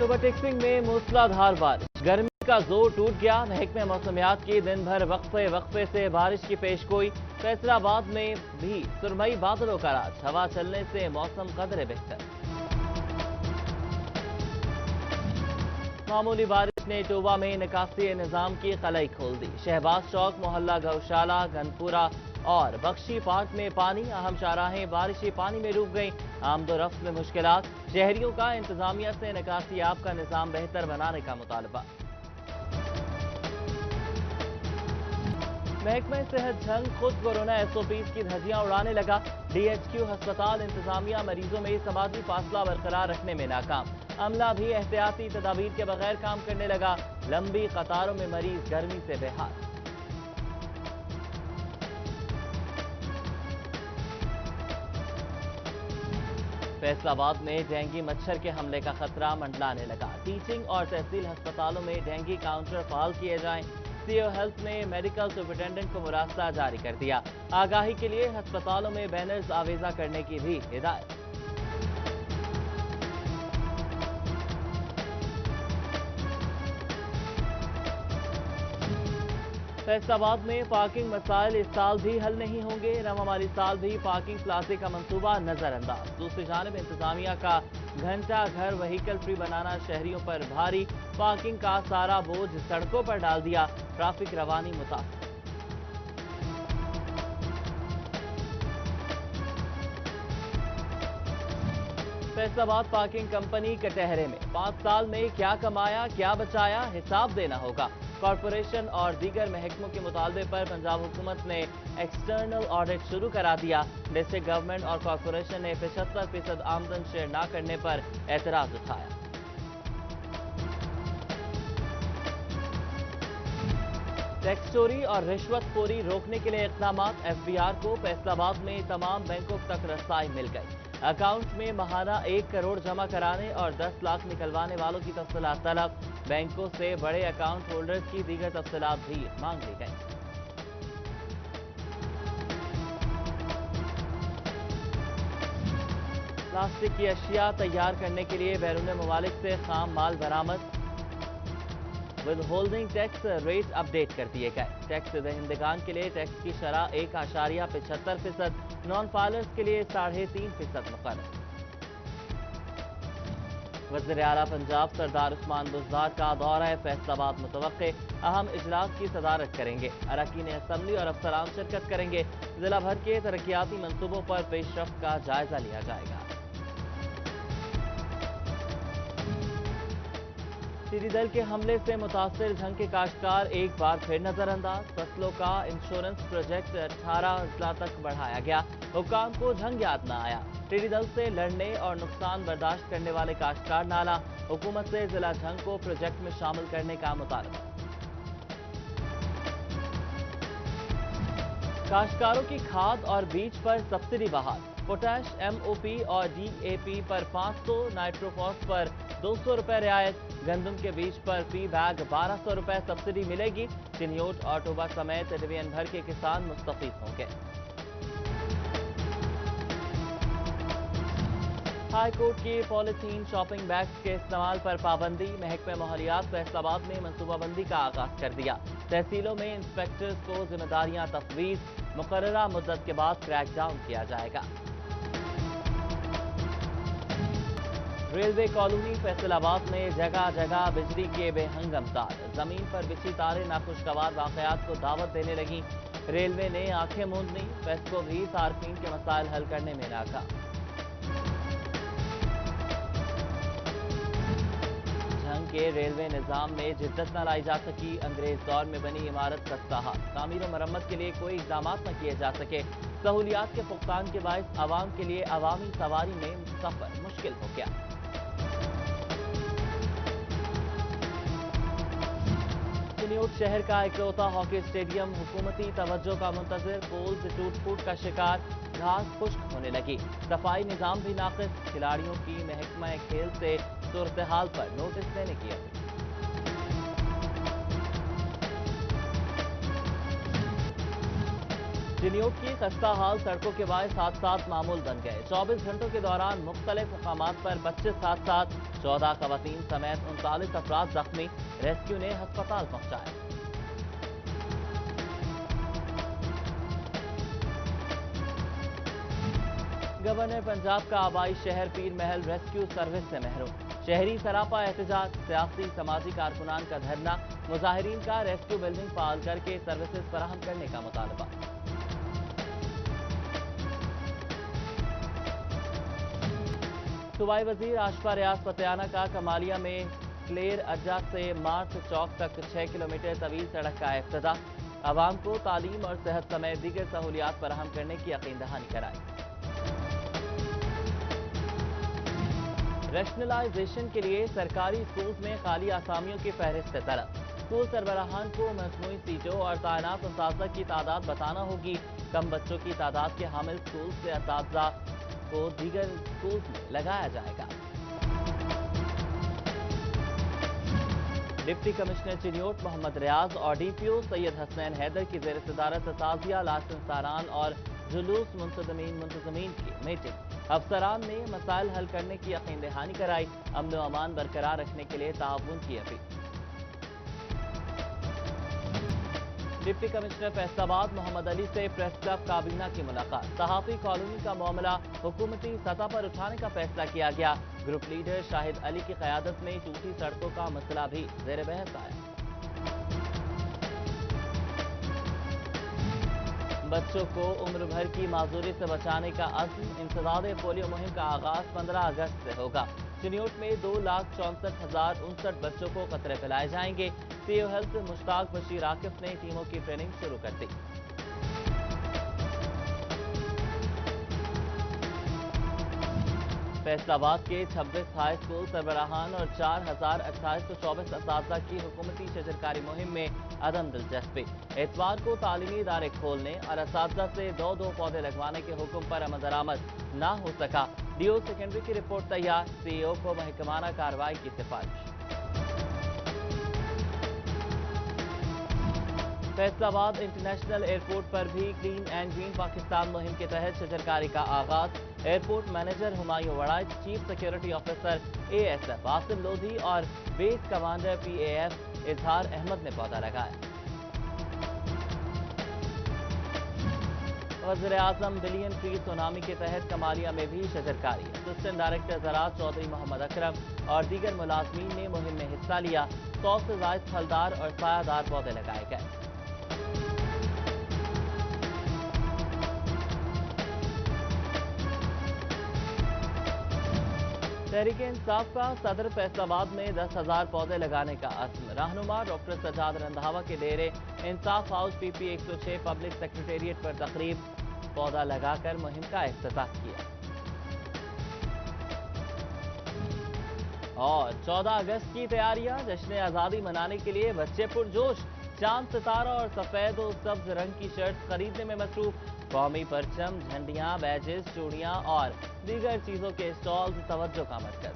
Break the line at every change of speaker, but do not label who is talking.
सुबह टिक्सिंग में मूसलाधार बारिश, गर्मी का जोर टूट गया। महकमे मौसमियात की दिन भर वक्फे से बारिश की पेशगोई। फैसलाबाद में भी सुरमई बादलों का राज, हवा चलने से मौसम कदरे बेहतर। मामूली बारिश ने टोबा में निकासी निजाम की कलई खोल दी। शहबाज चौक, मोहल्ला गौशाला, गनपुरा और बख्शी पार्क में पानी, अहम शाहराहें बारिशी पानी में डूब गईं। आमदोरफ्त में मुश्किलात, शहरियों का इंतजामिया से निकासी आब का निजाम बेहतर बनाने का मुतालबा। महकमा सेहत झंग खुद कोरोना SOPs की धज्जियां उड़ाने लगा। DHQ अस्पताल इंतजामिया मरीजों में समाजी फासला बरकरार रखने में नाकाम। अमला भी एहतियाती तदाबीर के बगैर काम करने लगा। लंबी कतारों में मरीज गर्मी से बेहाल। फैसलाबाद में डेंगू मच्छर के हमले का खतरा मंडलाने लगा। टीचिंग और तहसील अस्पतालों में डेंगू काउंटर फाल किए जाएं। CO हेल्थ ने मेडिकल सुपरिटेंडेंट को मुरासला जारी कर दिया। आगाही के लिए अस्पतालों में बैनर्स आवेजा करने की भी हिदायत। फैसलाबाद में पार्किंग मसाइल इस साल भी हल नहीं होंगे। रवा माली साल भी पार्किंग प्लाजे का मंसूबा नजरअंदाज। दूसरी जानिब इंतजामिया का घंटा घर व्हीकल फ्री बनाना शहरियों पर भारी। पार्किंग का सारा बोझ सड़कों पर डाल दिया, ट्रैफिक रवानी मुतासर। फैसलाबाद पार्किंग कंपनी कटहरे में 5 साल में क्या कमाया क्या बचाया, हिसाब देना होगा। कॉरपोरेशन और दीगर महकमों के मुतालबे पर पंजाब हुकूमत ने एक्सटर्नल ऑडिट शुरू करा दिया। डिस्ट्रिक्ट गवर्नमेंट और कॉरपोरेशन ने 75% आमदन शेयर न करने पर एतराज उठाया। टैक्स चोरी और रिश्वतखोरी रोकने के लिए इक़दाम। FBR को फैसलाबाद में तमाम बैंकों तक रसाई मिल गई। अकाउंट में माहाना 1 करोड़ जमा कराने और 10 लाख निकलवाने वालों की तफसीलात तलब। बैंकों से बड़े अकाउंट होल्डर्स की दीगर तफसीलात भी मांग ली गई। प्लास्टिक की अशिया तैयार करने के लिए बैरून ममालिक से खाम माल बरामद। With holding tax rate update कर दिए गए। टैक्स दहिंदगान के लिए टैक्स की शरह 1.75%, नॉन फाइलर्स के लिए 3.5% मुकर्रर। वज़ीर आला पंजाब सरदार उस्मान बुज़दार का दौरा फैसलाबाद मुतवक्के। अहम इजलास की सदारत करेंगे। अरकान असम्बली और अफसरान शिरकत करेंगे। जिला भर के तरक्याती मंसूबों पर पेशरफ्त का जायजा लिया जाएगा। टिड्डी दल के हमले से मुतासिर झंग के काश्तकार एक बार फिर नजरअंदाज। फसलों का इंश्योरेंस प्रोजेक्ट 18 अजला तक बढ़ाया गया। हुक्काम को झंग याद न आया। टिड्डी दल से लड़ने और नुकसान बर्दाश्त करने वाले काश्तकार नाला। हुकूमत से जिला झंग को प्रोजेक्ट में शामिल करने का मुतालबा। काश्तकारों की खाद और बीज पर सब्सिडी बहाल। पोटैश, MOP और DAP पर 500, नाइट्रोफॉस पर 200 रुपए रियायत। गंदम के बीज पर फी बैग 1200 रुपए सब्सिडी मिलेगी। चिन्योट और टोबा समेत डिवीजन भर के किसान मुस्तफीद होंगे। हाई कोर्ट की पॉलिथीन शॉपिंग बैग्स के इस्तेमाल पर पाबंदी। महकमे माहौलियात फैसलाबाद ने मनसूबाबंदी का आगाज कर दिया। तहसीलों में इंस्पेक्टर्स को जिम्मेदारियां तफवीज। मुकर्ररा मुद्दत के बाद क्रैकडाउन किया जाएगा। रेलवे कॉलोनी फैसलाबाद में जगह जगह बिजली के बेहंगम तार। जमीन पर बिछी तारें नाखुशगवार वाकयात को दावत देने लगी। रेलवे ने आंखें मूंद ली। फेस्को भी सार्फिन के मसाइल हल करने में नाकाम। झंग के रेलवे निजाम में जिद्दत न लाई जा सकी। अंग्रेज दौर में बनी इमारत खस्ताहाल। तामीर और मरम्मत के लिए कोई इकदाम न किए जा सके। सहूलियात के फुकतान के बायस आवाम के लिए अवामी सवारी में सफर मुश्किल हो गया। चिन्योट शहर का इकलौता हॉकी स्टेडियम हुकूमती तवज्जो का मुंतजर। पोल्स टूट फूट का शिकार। घास खुश्क होने लगी। सफाई निजाम भी नाकिस। खिलाड़ियों की महकमा खेल से सूरत हाल पर नोटिस देने की अपील। चिन्योट की खस्ता हाल सड़कों के बायस हादसात मामूल बन गए। 24 घंटों के दौरान मुख्तलिफ मकामात पर 25 हादसात, 14 खवातीन समेत 39 अफराद जख्मी। रेस्क्यू ने हस्पताल पहुंचाया। गवर्नर पंजाब का आबाई शहर पीर महल रेस्क्यू सर्विस से महरूम। शहरी सरापा एहतजाज, सियासी समाजी कारकुनान का धरना, मुजाहिरीन का रेस्क्यू बिल्डिंग फाल करके सर्विसेज फराहम करने का मुतालबा। सूबाई वजीर आशफा रियाज पटियाला का कमालिया में क्लेर अड्डा से मार्च चौक तक 6 किलोमीटर तवील सड़क का इफ्तिताह। आवाम को तालीम और सेहत समेत दीगर सहूलियात फराहम करने की यकीन दहानी कराई। रैशनलाइजेशन के लिए सरकारी स्कूल्स में खाली आसामियों की फहरिस्त तलब। स्कूल सरबराहान को मजमूई सीटों और तैनात असातिज़ा की तादाद बताना होगी। कम बच्चों की तादाद के हामिल स्कूल से असातिज़ा को दीगर स्कूल्स में लगाया जाएगा। डिप्टी कमिश्नर चिन्योट मोहम्मद रियाज और डीपीओ सैयद हसनैन हैदर की ज़ेर सदारत ताज़िया लाइसेंस सारान और जुलूस मुंतज़मीन की मीटिंग। अफसरान ने मसाइल हल करने की यकीन दहानी कराई। अमन व अमान बरकरार रखने के लिए ताउन की अपील। डिप्टी कमिश्नर फैसलाबाद मोहम्मद अली से प्रेस क्लब काबीना की मुलाकात। सहाफ़ी कॉलोनी का मामला हुकूमती सतह पर उठाने का फैसला किया गया। ग्रुप लीडर शाहिद अली की क़यादत में टूटी सड़कों का मसला भी ज़ेर बहस आया। बच्चों को उम्र भर की माजूरी से बचाने का अज़्म। इंसदाद पोलियो मुहिम का आगाज 15 अगस्त से होगा। चिन्योट में 2,64,059 बच्चों को कतरे पिलाए जाएंगे। सीओ हेल्थ मुश्ताक बशीर आकिफ ने टीमों की ट्रेनिंग शुरू कर दी। फैसलाबाद के 26 हाई स्कूल सरबराहान और 4,2824 असातिज़ा की हुकूमती शजरकारी मुहिम में अदम दिलचस्पी। इतवार को तालीमी इदारे खोलने और असातिज़ा से 2-2 पौधे लगवाने के हुक्म पर अमल दरामद ना हो सका। डीओ सेकेंडरी की रिपोर्ट तैयार। सीईओ को महकमाना कार्रवाई की सिफारिश। फैसलाबाद इंटरनेशनल एयरपोर्ट पर भी क्लीन एंड ग्रीन पाकिस्तान मुहिम के तहत शजरकारी का आगाज। Airport manager Humayun Waraich, chief security officer ASF Asim Lodhi और बेस कमांडर PAF इजहार अहमद ने पौधा लगाया। वज़ीर आज़म बिलियन ट्री सुनामी के तहत कमालिया में भी शजरकारी। असिस्टेंट डायरेक्टर ज़राअत चौधरी मोहम्मद अकरम और दीगर मुलाजमीन ने मुहिम में हिस्सा लिया। 100 से ज़ायद फलदार और सायादार पौधे लगाए गए। तहरीक इंसाफ का सदर फैसलाबाद में 10,000 पौधे लगाने का अज़्म। रहनुमा डॉक्टर सजाद रंधावा के डेरे इंसाफ हाउस PP 106 पब्लिक सेक्रेटेरिएट पर तकरीब। पौधा लगाकर मुहिम का इफ्तिताह किया। और 14 अगस्त की तैयारियां, जश्न आज़ादी मनाने के लिए बच्चे पुरजोश। चांद सितारा और सफेद और सब्ज रंग की शर्ट खरीदने में मसरूफ। कौमी परचम, झंडियां, बैजेस, चूड़ियां और दीगर चीजों के स्टॉल्स तवज्जो का मरकज।